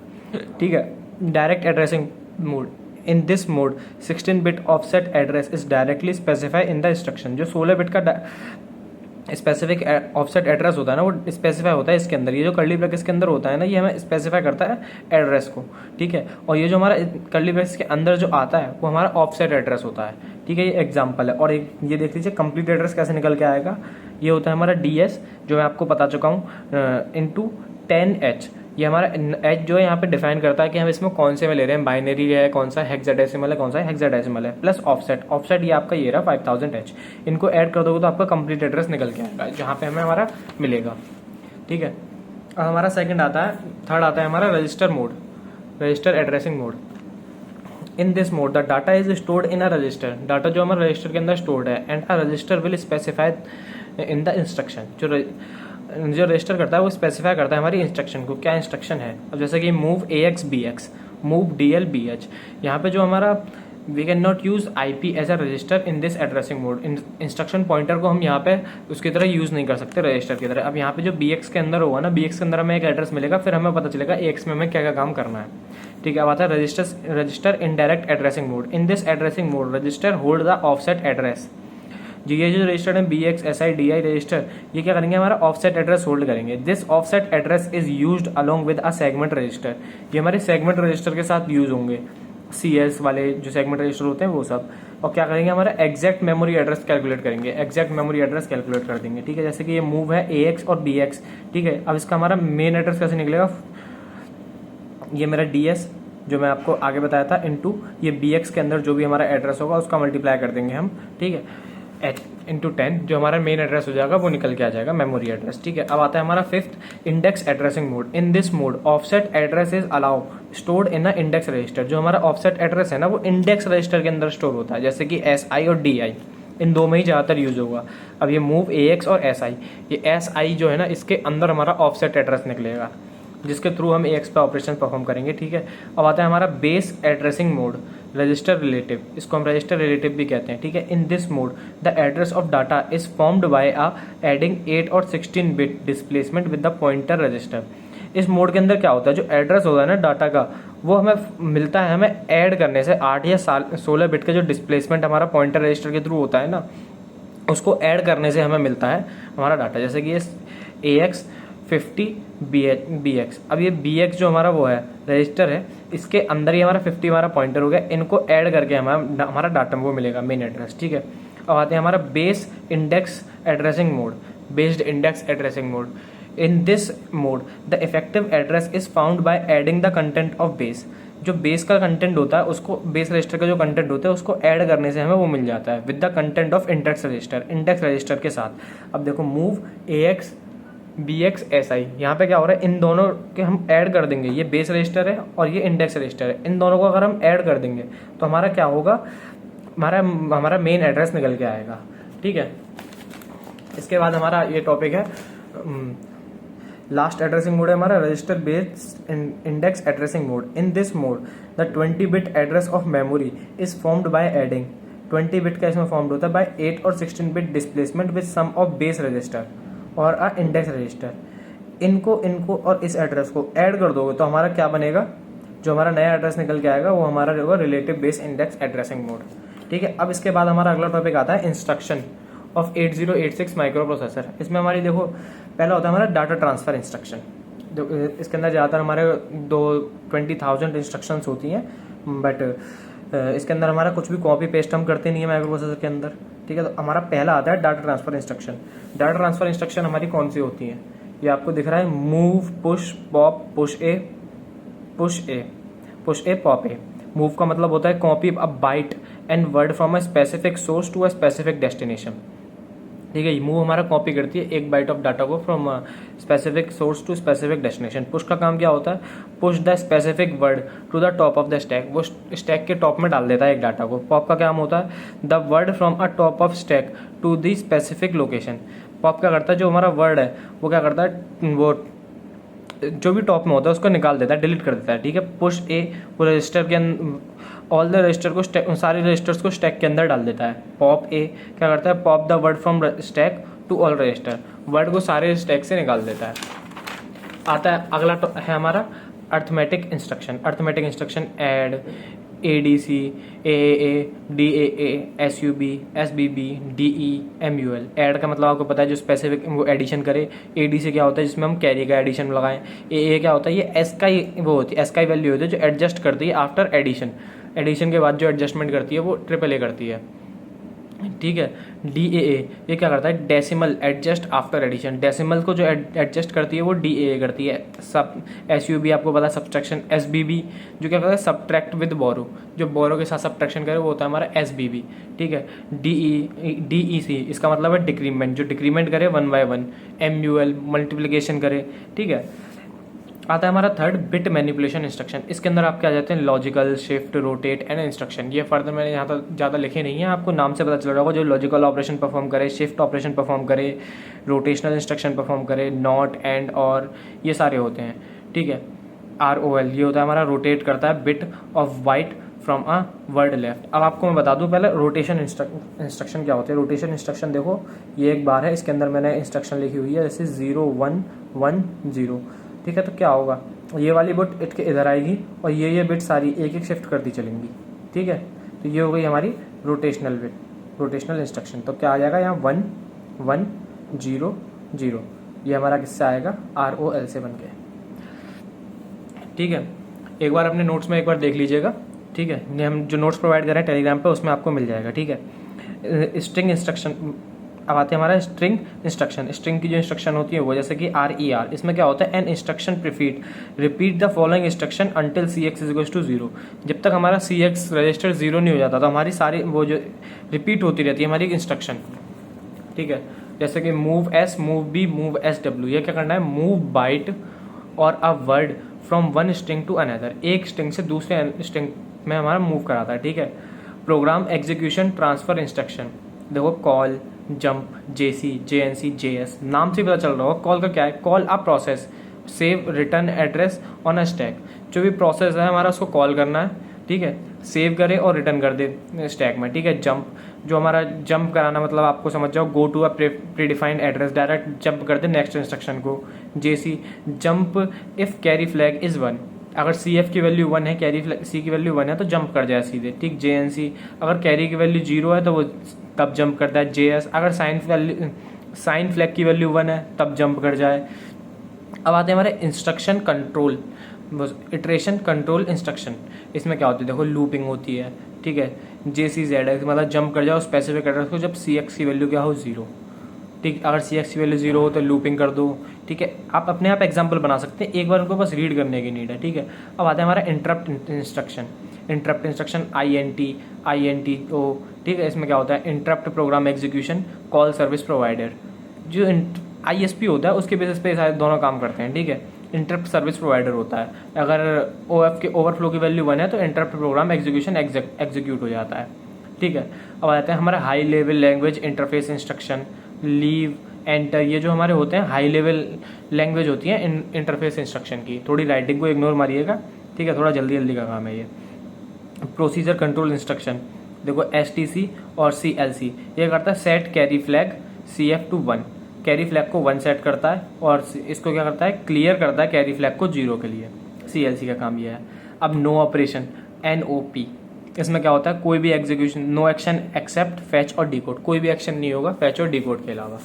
ठीक है। Direct addressing mode, in this mode 16 bit offset address is directly specify in the instruction. जो 16 बिट का स्पेसिफिक ऑफसेट एड्रेस होता है ना वो स्पेसिफाई होता है इसके अंदर। ये जो कर्ली ब्रैकेट्स के अंदर होता है ना, ये हमें स्पेसिफाई करता है एड्रेस को, ठीक है। और ये जो हमारा कर्ली ब्रैकेट्स के अंदर जो आता है वो हमारा ऑफसेट एड्रेस होता है, ठीक है। ये एग्जांपल है। और एक ये देख लीजिए कंप्लीट एड्रेस कैसे निकल के आएगा। ये होता है हमारा DS, जो मैं आपको बता चुका हूँ, इंटू 10H। ये हमारा H जो है यहाँ पे डिफाइन करता है कि हम इसमें कौन से में ले रहे हैं, बाइनरी है, कौन सा हेक्साडेसिमल है, कौन सा हेक्साडेसिमल है, प्लस ऑफसेट। ऑफसेट ये आपका ये रहा 5000H। इनको ऐड कर दोगे तो आपका कंप्लीट एड्रेस निकल के आएगा जहाँ पे हमें हमारा मिलेगा, ठीक है। अब हमारा थर्ड आता है हमारा register mode, register addressing mode. In this mode the data is stored in a resistor, data जो हमारे रजिस्टर के अंदर स्टोर्ड है, and a resistor will specify in the instruction, जो रजिस्टर करता है वो स्पेसिफाई करता है हमारी इंस्ट्रक्शन को, क्या इंस्ट्रक्शन है। अब जैसे कि move AX BX, move DL BH, यहाँ पे जो हमारा we can not use IP as a register in this addressing mode, instruction pointer को हम यहाँ पे उसकी तरह यूज़ नहीं कर सकते रजिस्टर की तरह। अब यहाँ पे जो BX के अंदर होगा ना, BX के अंदर हमें एक एड्रेस मिलेगा, फिर हमें पता चलेगा AX में हमें क्या क्या काम करना है। ठीक है, अब आता है register in direct addressing mode. In this addressing mode register hold the offset address, जो ये जो रजिस्टर्ड है BX SI DI रजिस्टर, ये क्या करेंगे, हमारा ऑफसेट एड्रेस होल्ड करेंगे। This offset address is used along with a segment register, ये हमारे सेगमेंट रजिस्टर के साथ यूज होंगे, CS वाले जो सेगमेंट रजिस्टर होते हैं वो सब। और क्या करेंगे, हमारा एग्जैक्ट मेमोरी एड्रेस कैलकुलेट करेंगे, एग्जैक्ट मेमोरी एड्रेस कैलकुलेट कर देंगे। ठीक है, जैसे कि ये मूव है AX और BX। ठीक है, अब इसका हमारा मेन एड्रेस कैसे निकलेगा, ये मेरा DS जो मैं आपको आगे बताया था इनटू ये BX के अंदर जो भी हमारा एड्रेस होगा उसका मल्टीप्लाई कर देंगे हम। ठीक है, H/10 जो हमारा मेन एड्रेस हो जाएगा वो निकल के आ जाएगा मेमोरी एड्रेस। ठीक है, अब आता है हमारा fifth index addressing mode. In this mode offset address is allow stored in a index register, जो हमारा ऑफसेट एड्रेस है ना वो इंडेक्स रजिस्टर के अंदर स्टोर होता है, जैसे कि SI और DI, इन दो में ही ज़्यादातर यूज होगा। अब ये मूव AX और SI, ये SI जो है ना इसके अंदर हमारा ऑफसेट एड्रेस निकलेगा, जिसके थ्रू हम AX पे ऑपरेशन परफॉर्म करेंगे। ठीक है, अब आता है हमारा base addressing mode, register relative, इसको हम रजिस्टर रिलेटिव भी कहते हैं। ठीक है, इन this mode the address of data is formed bye a adding 8 और 16 bit displacement with the pointer register. इस मोड के अंदर क्या होता है, जो एड्रेस होता है ना डाटा का, वो हमें मिलता है हमें ऐड करने से 8 या 16 बिट का जो डिस्प्लेसमेंट हमारा पॉइंटर रजिस्टर के थ्रू होता है ना, उसको ऐड करने से हमें मिलता है हमारा डाटा। जैसे कि ये AX 50 BX, अब ये BX जो हमारा वो है रजिस्टर है, इसके अंदर ही हमारा 50 हमारा पॉइंटर हो गया, इनको ऐड करके हमारा डाटा वो मिलेगा मेन एड्रेस। ठीक है, अब आते हैं हमारा base index addressing mode, based index addressing mode. In this mode the effective address is found by adding the content of base, जो बेस का कंटेंट होता है उसको, बेस रजिस्टर का जो कंटेंट होता है उसको ऐड करने से हमें वो मिल जाता है with the content of index register, index register के साथ। अब देखो मूव AX BX SI, यहाँ पे क्या हो रहा है, इन दोनों के हम ऐड कर देंगे, ये बेस रजिस्टर है और ये इंडेक्स रजिस्टर है, इन दोनों को अगर हम ऐड कर देंगे तो हमारा क्या होगा, हमारा मेन एड्रेस निकल के आएगा। ठीक है, इसके बाद हमारा ये टॉपिक है लास्ट एड्रेसिंग मोड है हमारा register based index addressing mode. In this mode the 20 bit address of memory is formed by adding, 20 bit का इसमें फॉर्म्ड होता है बाय 8 और 16 bit displacement with sum of base register और अ इंडेक्स रजिस्टर। इनको और इस एड्रेस को ऐड कर दोगे तो हमारा क्या बनेगा, जो हमारा नया एड्रेस निकल के आएगा वो हमारा जो होगा relative base index addressing mode. ठीक है, अब इसके बाद हमारा अगला टॉपिक आता है इंस्ट्रक्शन ऑफ 8086 माइक्रो प्रोसेसर। इसमें हमारी देखो पहला होता है हमारा डाटा ट्रांसफर इंस्ट्रक्शन, जो इसके अंदर ज़्यादातर हमारे 20,000 इंस्ट्रक्शंस होती हैं, बट इसके अंदर हमारा कुछ भी कॉपी पेस्ट हम करते नहीं है माइक्रो प्रोसेसर के अंदर। ठीक है, तो हमारा पहला आता है data transfer instruction. Data transfer instruction हमारी कौन सी होती है, ये आपको दिख रहा है, move push pop push A pop A. Move का मतलब होता है copy a byte and word from a specific source to a specific destination. ठीक है, मूव हमारा कॉपी करती है एक बाइट ऑफ डाटा को from specific source to specific destination. Push का काम क्या होता है, push the specific word to the top of the stack, वो स्टैक के टॉप में डाल देता है एक डाटा को। पॉप का काम होता है the word from a top of stack to the specific location. Pop क्या करता है, जो हमारा वर्ड है वो क्या करता है, वो जो भी टॉप में होता है उसको निकाल देता है, डिलीट कर देता है। ठीक है, पुश ए वो रजिस्टर के ऑल द रजिस्टर को सारे रजिस्टर्स को स्टैक के अंदर डाल देता है। पॉप ए क्या करता है, pop the word from stack to all register, word को सारे स्टैक से निकाल देता है। आता है अगला है हमारा arithmetic instruction. Arithmetic instruction add, ADC, AAA, DAA, SUB, SBB, DE, MUL। Add का मतलब आपको पता है जो स्पेसिफिक वो एडिशन करे। ADC क्या होता है, जिसमें हम कैरी का एडिशन लगाएं। AA क्या होता है, ये S का ही वो होती है, S का ही वैल्यू होती है जो एडजस्ट करती है आफ्टर एडिशन। एडिशन के बाद जो एडजस्टमेंट करती है वो AAA करती है। ठीक है, DAA ये क्या करता है, decimal adjust after addition. Decimal को जो एडजस्ट करती है वो DAA करती है। सब SUB आपको पता है सब्सट्रैक्शन। SBB जो क्या करता है, सब्ट्रैक्ट विद बोरो, जो बोरो के साथ सब्ट्रैक्शन करे वो होता है हमारा SBB। ठीक है, DEC इसका मतलब है डिक्रीमेंट, जो डिक्रीमेंट करे 1 by 1। MUL मल्टीप्लिकेशन करे। ठीक है, आता है हमारा थर्ड बिट मैनिपुलेशन इंस्ट्रक्शन। इसके अंदर आपके आ जाते हैं logical, shift, rotate and instruction. ये फर्दर मैंने यहाँ तक ज़्यादा लिखे नहीं है, आपको नाम से पता चल रहा होगा। जो लॉजिकल ऑपरेशन परफॉर्म करे, शिफ्ट ऑपरेशन परफॉर्म करे, रोटेशनल इंस्ट्रक्शन परफॉर्म करे, नॉट, एंड, और, ये सारे होते हैं। ठीक है। ROL ये होता है हमारा रोटेट करता है bit of white from a word left. अब आपको मैं बता दूं पहले रोटेशन इंस्ट्रक्शन क्या होते हैं। रोटेशन इंस्ट्रक्शन देखो, ये एक बार है, इसके अंदर मैंने इंस्ट्रक्शन लिखी हुई है जैसे 0 1 1 0। ठीक है, तो क्या होगा, ये वाली बिट इट के इधर आएगी और ये बिट सारी एक एक शिफ्ट करती चलेंगी। ठीक है, तो ये हो गई हमारी रोटेशनल बिट, रोटेशनल इंस्ट्रक्शन। तो क्या आ जाएगा यहाँ 1 1 0 0, ये हमारा किससे आएगा, ROL से बन के। ठीक है, एक बार अपने नोट्स में एक बार देख लीजिएगा। ठीक है, ये हम जो नोट्स प्रोवाइड कर रहे हैं टेलीग्राम पे, उसमें आपको मिल जाएगा। ठीक है, स्ट्रिंग इंस्ट्रक्शन अब आते हैं हमारा स्ट्रिंग इंस्ट्रक्शन। स्ट्रिंग की जो इंस्ट्रक्शन होती है वो जैसे कि RER, इसमें क्या होता है, an instruction prefix repeat the following instruction until CX is to 0। जब तक हमारा CX रजिस्टर 0 नहीं हो जाता तो हमारी सारी वो जो रिपीट होती रहती है हमारी इंस्ट्रक्शन। ठीक है, जैसे कि move S, move B, move SW। ये क्या करना है, मूव बाइट और a word from one string to another, एक स्ट्रिंग से दूसरे स्ट्रिंग में हमारा मूव कराता है। ठीक है, प्रोग्राम एग्जीक्यूशन ट्रांसफर इंस्ट्रक्शन देखो, call, jump, JC, JNC, JS, नाम से पता चल रहा होगा कॉल का क्या है, call a process, save return address on a stack. जो भी प्रोसेस है हमारा उसको कॉल करना है। ठीक है, सेव करे और रिटर्न कर दे स्टैक में। ठीक है, जंप, जो हमारा जंप कराना मतलब आपको समझ जाओ, go to a predefined address, direct jump कर दे नेक्स्ट इंस्ट्रक्शन को। JC, jump if carry flag is 1, अगर CF की वैल्यू 1 है, कैरी फ्लैग C की वैल्यू 1 है तो जंप कर जाए सीधे। ठीक, JNC, अगर कैरी की वैल्यू 0 है तो वो तब जंप करता है। JS, अगर साइन फ्लैग की वैल्यू 1 है तब जंप कर जाए। अब आते हैं हमारे instruction control, iteration control instruction. इसमें क्या होती है, देखो लूपिंग होती है। ठीक है, JCZ मतलब जंप कर जाओ स्पेसिफिक एड्रेस को जब CX की वैल्यू क्या हो 0। ठीक, अगर CX की वैल्यू 0 हो तो लूपिंग कर दो। ठीक है, आप अपने आप एग्जाम्पल बना सकते हैं, एक बार उनको बस रीड करने की नीड है। ठीक है, अब आता है हमारा interrupt instruction. Interrupt instruction INTO। ठीक है, इसमें क्या होता है, interrupt program execution call service provider. जो ISP होता है उसके बेसिस पे शायद दोनों काम करते हैं। ठीक है, इंटरप्ट सर्विस प्रोवाइडर होता है, अगर OF के ओवरफ्लो की वैल्यू 1 है तो इंटरप्ट प्रोग्राम एग्जीक्यूशन एग्जीक्यूट हो जाता है। ठीक है, अब आते हैं हमारा high level language interface instruction, leave, enter. ये जो हमारे होते हैं हाई लेवल लैंग्वेज होती है इंटरफेस इंस्ट्रक्शन की। थोड़ी राइटिंग को इग्नोर मारिएगा। ठीक है, थोड़ा जल्दी जल्दी का काम है ये। प्रोसीजर कंट्रोल इंस्ट्रक्शन देखो, STC और CLC, ये करता है set carry flag CF to 1, carry flag को 1 सेट करता है और इसको क्या करता है, क्लियर करता है कैरी फ्लैग को 0 के लिए। CLC का काम यह है। अब नो ऑपरेशन NOP, इसमें क्या होता है, कोई भी execution, no action except fetch और डिकोड, कोई भी एक्शन नहीं होगा फैच और डिकोड के अलावा।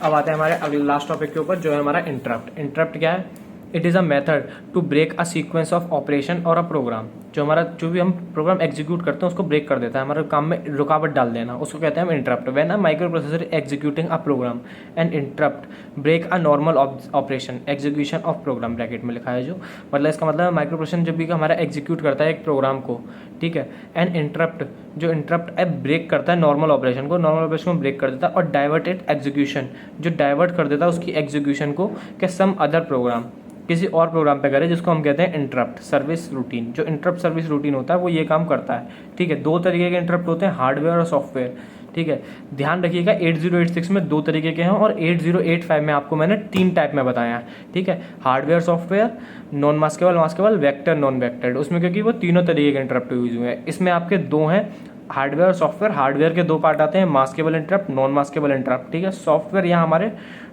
अब आते हैं हमारे अगले लास्ट टॉपिक के ऊपर जो है हमारा इंटरप्ट। इंटरप्ट क्या है, it is a method to break a sequence of operation और अ प्रोग्राम। जो भी हम प्रोग्राम एग्जीक्यूट करते हैं उसको ब्रेक कर देता है, हमारे काम में रुकावट डाल देना, उसको कहते हैं हम interrupt. When a microprocessor executing a program and interrupt break a normal operation execution of program, bracket में लिखा है जो, मतलब इसका मतलब है माइक्रो प्रोसेसर जब भी हमारा एग्जीक्यूट करता है एक प्रोग्राम को, ठीक है, एंड इंटरप्ट, जो इंटरप्ट है ब्रेक करता है नॉर्मल ऑपरेशन को ब्रेक कर देता है और डाइवर्टेड एग्जीक्यूशन, जो डाइवर्ट कर देता है उसकी एग्जीक्यूशन को कि सम अदर प्रोग्राम, किसी और प्रोग्राम पे करे, जिसको हम कहते हैं इंटरप्ट सर्विस रूटीन। जो इंटरप्ट सर्विस रूटीन होता है वो ये काम करता है। ठीक है, 2 तरीके के इंटरप्ट होते हैं, हार्डवेयर और सॉफ्टवेयर। ठीक है, ध्यान रखिएगा 8086 में 2 तरीके के हैं और 8085 में आपको मैंने 3 टाइप में बताया है। ठीक है, hardware, software, non maskable, maskable, vector, non vectored, उसमें क्योंकि वो तीनों तरीके के इंटरप्ट यूज हुए हैं। इसमें आपके 2 हैं, हार्डवेयर और सॉफ्टवेयर। हार्डवेयर के 2 पार्ट आते हैं, maskable interrupt, non maskable interrupt. ठीक है, सॉफ्टवेयर यहाँ हमारे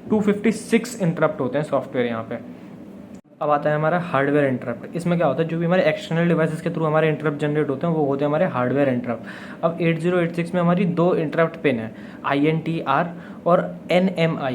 256 इंटरप्ट होते हैं सॉफ्टवेयर यहाँ पे। अब आता है हमारा हार्डवेयर इंटरप्ट। इसमें क्या होता है, जो भी हमारे एक्सटर्नल डिवाइसेस के थ्रू हमारे इंटरप्ट जनरेट होते हैं वो होते हैं हमारे हार्डवेयर इंटरप्ट। अब 8086 में हमारी 2 इंटरप्ट पिन है, INTR और NMI।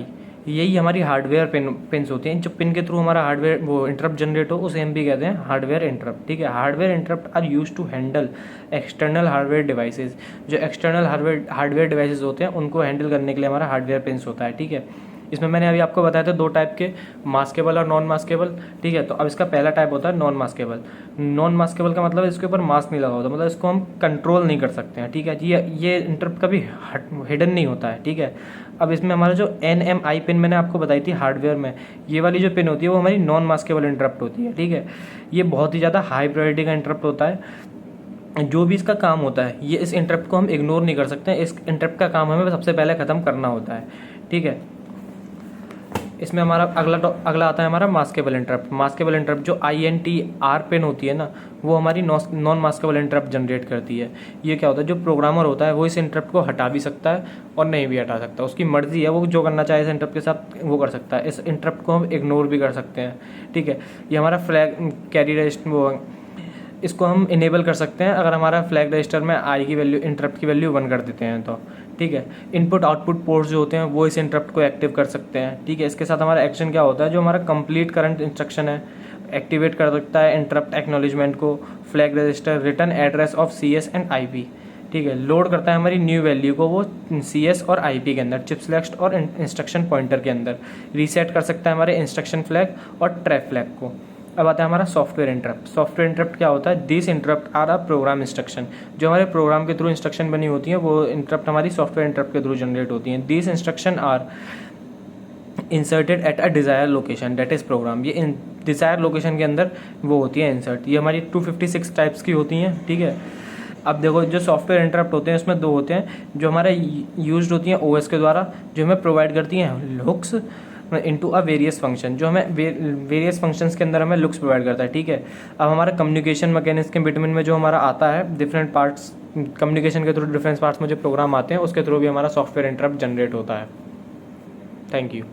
यही हमारी हार्डवेयर पिन्स होती हैं, जो पिन के थ्रू हमारा हार्डवेयर वो इंटरप्ट जनरेट हो उसे हम भी कहते हैं हार्डवेयर इंटरप्ट। ठीक है, hardware interrupt are use to handle external hardware devices. जो एक्सटर्नल हार्डवेयर डिवाइसेज होते हैं उनको हैंडल करने के लिए हमारा हार्डवेयर पिन्स होता है। ठीक है, इसमें मैंने अभी आपको बताया था दो टाइप के, मास्केबल और नॉन मास्केबल, ठीक है। तो अब इसका पहला टाइप होता है नॉन मास्केबल। नॉन मास्केबल का मतलब इसके ऊपर मास्क नहीं लगा होता, मतलब इसको हम कंट्रोल नहीं कर सकते हैं, ठीक है। ये इंटरप्ट कभी हिडन नहीं होता है, ठीक है। अब इसमें हमारा जो NMI पिन मैंने आपको बताई थी हार्डवेयर में, ये वाली जो पिन होती है वो हमारी नॉन मास्केबल इंटरप्ट होती है, ठीक है। ये बहुत ही ज़्यादा हाई प्रायोरिटी का इंटरप्ट होता है। जो भी इसका काम होता है, ये इस इंटरप्ट को हम इग्नोर नहीं कर सकते हैं। इस इंटरप्ट का काम हमें सबसे पहले ख़त्म करना होता है, ठीक है। इसमें हमारा अगला आता है हमारा मास्केबल इंटरप्ट। मास्केबल इंटरप्ट जो INTR पिन होती है ना, वो हमारी नॉन मास्केबल इंटरप्ट जनरेट करती है। ये क्या होता है, जो प्रोग्रामर होता है वो इस इंटरप्ट को हटा भी सकता है और नहीं भी हटा सकता, उसकी मर्जी है, वो जो करना चाहे इस इंटरप्ट के साथ वो कर सकता है। इस इंटरप्ट को हम इग्नोर भी कर सकते हैं, ठीक है। ये हमारा फ्लैग कैरी रजिस्टर वो, इसको हम इनेबल कर सकते हैं अगर हमारा फ्लैग रजिस्टर में आई की वैल्यू, इंटरप्ट की वैल्यू 1 कर देते हैं तो, ठीक है। इनपुट आउटपुट पोर्ट्स जो होते हैं वो इस इंटरप्ट को एक्टिव कर सकते हैं, ठीक है। इसके साथ हमारा एक्शन क्या होता है, जो हमारा कंप्लीट करंट इंस्ट्रक्शन है एक्टिवेट कर सकता है इंटरप्ट एक्नॉलेजमेंट को, flag register, return address of CS and IP, ठीक है। लोड करता है हमारी न्यू वैल्यू को वो CS और IP के अंदर, चिप सेलेक्ट और इंस्ट्रक्शन पॉइंटर के अंदर, रीसेट कर सकता है हमारे इंस्ट्रक्शन फ्लैग और ट्रैप फ्लैग को। अब आता है हमारा सॉफ्टवेयर इंटरप्ट। सॉफ्टवेयर इंटरप्ट क्या होता है, this interrupt are a program instruction. जो हमारे प्रोग्राम के थ्रू इंस्ट्रक्शन बनी होती है वो इंटरप्ट हमारी सॉफ्टवेयर इंटरप्ट के थ्रू जनरेट होती हैं। This instruction are inserted at a desire location that is program. ये डिज़ायर लोकेशन के अंदर वो होती है इंसर्ट। ये हमारी 256 टाइप्स की होती हैं, ठीक है। अब देखो, जो सॉफ्टवेयर इंटरप्ट होते हैं उसमें दो होते हैं, जो हमारे यूज्ड होती हैं OS के द्वारा, जो हमें प्रोवाइड करती हैं looks into a various function, जो हमें वेरियस फंक्शंस के अंदर हमें लुक्स प्रोवाइड करता है, ठीक है। अब हमारा कम्युनिकेशन मैकेनिज्म के बिटवीन में जो हमारा आता है डिफरेंट पार्ट्स, कम्युनिकेशन के थ्रू डिफरेंट पार्ट्स में जो प्रोग्राम आते हैं उसके थ्रू भी हमारा सॉफ्टवेयर इंटरप्ट जनरेट होता है। Thank you.